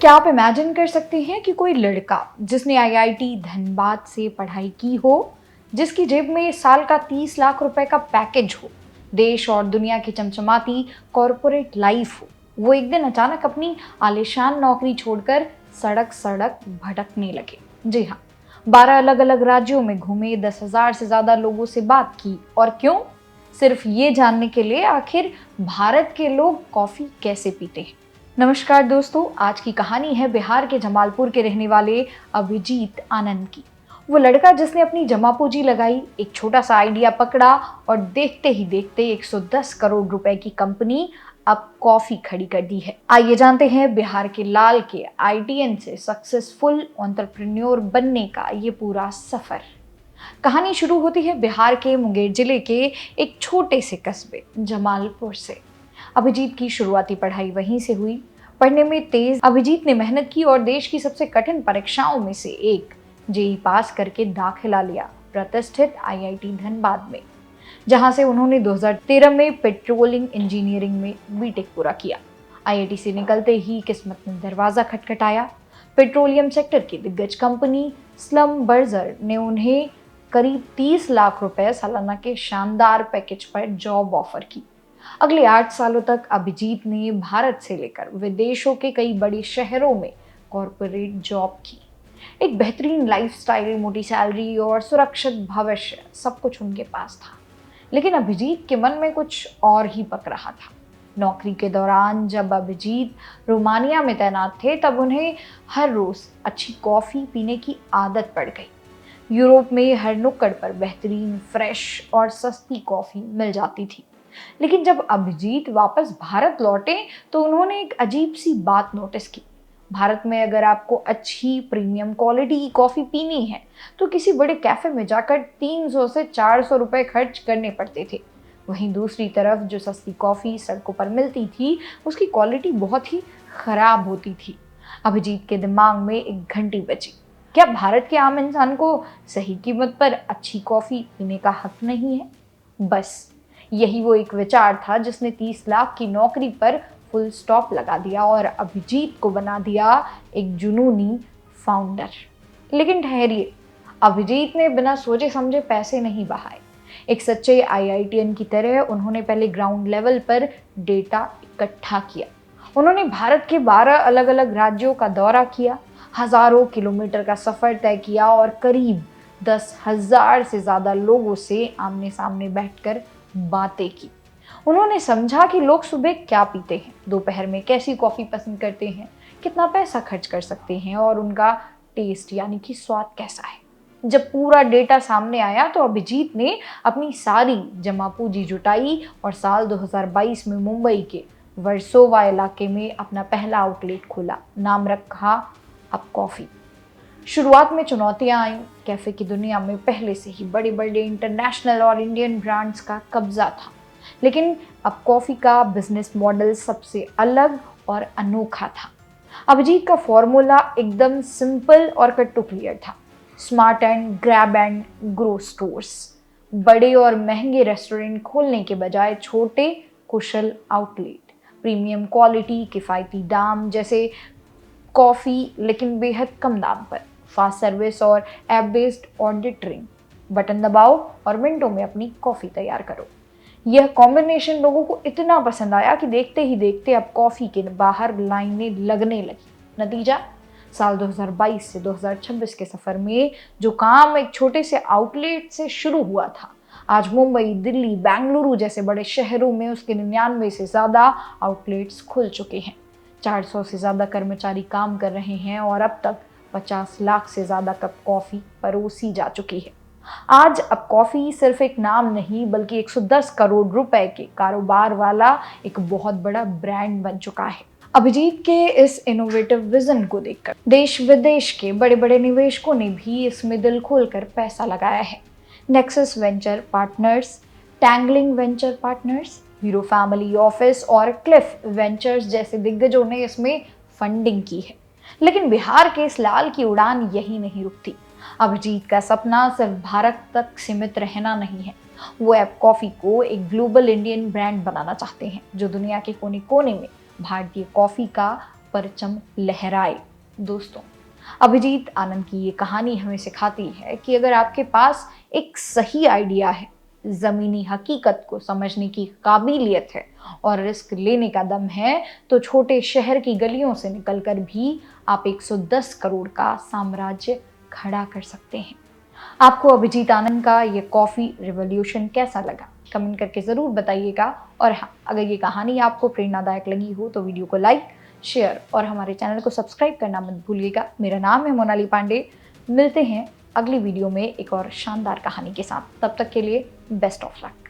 क्या आप इमेजिन कर सकते हैं कि कोई लड़का जिसने आईआईटी धनबाद से पढ़ाई की हो, जिसकी जेब में साल का 30 लाख रुपए का पैकेज हो, देश और दुनिया की चमचमाती कॉरपोरेट लाइफ हो, वो एक दिन अचानक अपनी आलीशान नौकरी छोड़कर सड़क सड़क भटकने लगे। जी हाँ, 12 अलग अलग राज्यों में घूमे, 10,000 से ज्यादा लोगों से बात की। और क्यों? सिर्फ ये जानने के लिए आखिर भारत के लोग कॉफी कैसे पीते हैं। नमस्कार दोस्तों, आज की कहानी है बिहार के जमालपुर के रहने वाले अभिजीत आनंद की। वो लड़का जिसने अपनी जमा पूंजी लगाई, एक छोटा सा आइडिया पकड़ा और देखते ही देखते 110 करोड़ रुपए की कंपनी अब कॉफी खड़ी कर दी है। आइए जानते हैं बिहार के लाल के आईटीएन से सक्सेसफुल एंटरप्रेन्योर बनने का ये पूरा सफर। कहानी शुरू होती है बिहार के मुंगेर जिले के एक छोटे से कस्बे जमालपुर से। अभिजीत की शुरुआती पढ़ाई वहीं से हुई। पढ़ने में तेज अभिजीत ने मेहनत की और देश की सबसे कठिन परीक्षाओं में से एक जेईई पास करके दाखिला लिया प्रतिष्ठित आईआईटी धनबाद में, जहां से उन्होंने 2013 में पेट्रोलिंग इंजीनियरिंग में बीटेक पूरा किया। आईआईटी से निकलते ही किस्मत ने दरवाजा खटखटाया। पेट्रोलियम सेक्टर की दिग्गज कंपनी स्लम्बर्जर ने उन्हें करीब 30 लाख रुपए सालाना के शानदार पैकेज पर जॉब ऑफर की। अगले 8 सालों तक अभिजीत ने भारत से लेकर विदेशों के कई बड़े शहरों में कॉरपोरेट जॉब की। एक बेहतरीन लाइफस्टाइल, मोटी सैलरी और सुरक्षित भविष्य, सब कुछ उनके पास था। लेकिन अभिजीत के मन में कुछ और ही पक रहा था। नौकरी के दौरान जब अभिजीत रोमानिया में तैनात थे, तब उन्हें हर रोज अच्छी कॉफी पीने की आदत पड़ गई। यूरोप में हर नुक्कड़ पर बेहतरीन, फ्रेश और सस्ती कॉफी मिल जाती थी। लेकिन जब अभिजीत वापस भारत लौटे तो उन्होंने एक अजीब सी बात नोटिस की। भारत में अगर आपको अच्छी प्रीमियम क्वालिटी की कॉफी पीनी है तो किसी बड़े कैफे में जाकर 300 से 400 रुपए खर्च करने पड़ते थे। वहीं दूसरी तरफ जो सस्ती कॉफी सड़कों पर मिलती थी, उसकी क्वालिटी बहुत ही खराब होती थी। अभिजीत के दिमाग में एक घंटी बजी। क्या भारत के आम इंसान को सही कीमत पर अच्छी कॉफी पीने का हक नहीं है? बस यही वो एक विचार था जिसने 30 लाख की नौकरी पर फुल स्टॉप लगा दिया और अभिजीत को बना दिया एक जुनूनी फाउंडर। लेकिन ठहरिए, अभिजीत ने बिना सोचे समझे पैसे नहीं बहाए। एक सच्चे आईआईटीएन की तरह उन्होंने पहले ग्राउंड लेवल पर डेटा इकट्ठा किया। उन्होंने भारत के 12 अलग अलग राज्यों का दौरा किया, हजारों किलोमीटर का सफर तय किया और करीब 10,000 से ज्यादा लोगों से आमने सामने बैठकर बातें की। उन्होंने समझा कि लोग सुबह क्या पीते हैं, दोपहर में कैसी कॉफी पसंद करते हैं, कितना पैसा खर्च कर सकते हैं और उनका टेस्ट यानी कि स्वाद कैसा है। जब पूरा डेटा सामने आया तो अभिजीत ने अपनी सारी जमा पूंजी जुटाई और साल 2022 में मुंबई के वर्सोवा इलाके में अपना पहला आउटलेट खोला। नाम रखा अब कॉफी। शुरुआत में चुनौतियां आईं। कैफे की दुनिया में पहले से ही बड़े बड़े इंटरनेशनल और इंडियन ब्रांड्स का कब्जा था। लेकिन अब कॉफी का बिजनेस मॉडल सबसे अलग और अनोखा था। अभिजीत का फॉर्मूला एकदम सिंपल और कट टू क्लियर था। Smart and grab and grow stores. बड़े और महंगे रेस्टोरेंट खोलने के बजाय छोटे कुशल आउटलेट, प्रीमियम क्वालिटी, किफायती दाम जैसे कॉफी लेकिन बेहद कम दाम पर, फास्ट सर्विस और ऐप बेस्ड ऑडिटरिंग। बटन दबाओ और मिनटों में अपनी कॉफी तैयार करो। यह कॉम्बिनेशन लोगों को इतना पसंद आया कि देखते ही देखते अब कॉफी के बाहर लाइनें लगने लगी। नतीजा, साल 2022 से 2026 के सफर में जो काम एक छोटे से आउटलेट से शुरू हुआ था, आज मुंबई, दिल्ली, बेंगलुरु जैसे बड़े शहरों में उसके 99 से ज्यादा आउटलेट्स खुल चुके हैं। 400 से ज्यादा कर्मचारी काम कर रहे हैं और अब तक 50 लाख से ज्यादा कप कॉफी परोसी जा चुकी है। आज अब कॉफी सिर्फ एक नाम नहीं बल्कि 110 करोड़ रुपए के कारोबार वाला एक बहुत बड़ा ब्रांड बन चुका है। अभिजीत के इस इनोवेटिव विजन को देखकर देश विदेश के बड़े बड़े निवेशकों ने भी इसमें दिल खोलकर पैसा लगाया है। Nexus venture partners, tangling venture partners, hero family office और क्लिफ वेंचर्स जैसे दिग्गजों ने इसमें फंडिंग की है। लेकिन बिहार के इस लाल की उड़ान यही नहीं रुकती। अभिजीत का सपना सिर्फ भारत तक सीमित रहना नहीं है। वो ऐप कॉफी को एक ग्लोबल इंडियन ब्रांड बनाना चाहते हैं जो दुनिया के कोने कोने में भारतीय कॉफी का परचम लहराए। दोस्तों, अभिजीत आनंद की ये कहानी हमें सिखाती है कि अगर आपके पास एक सही आइडिया है, जमीनी हकीकत को समझने की काबिलियत है और रिस्क लेने का दम है, तो छोटे शहर की गलियों से निकलकर भी आप 110 करोड़ का साम्राज्य खड़ा कर सकते हैं। आपको अभिजीत आनंद का ये कॉफी रिवॉल्यूशन कैसा लगा? कमेंट करके ज़रूर बताइएगा। और हाँ, अगर ये कहानी आपको प्रेरणादायक लगी हो तो वीडियो को लाइक, शेयर और हमारे चैनल को सब्सक्राइब करना मत भूलिएगा। मेरा नाम है मोनाली पांडे। मिलते हैं अगली वीडियो में एक और शानदार कहानी के साथ। तब तक के लिए बेस्ट ऑफ लक।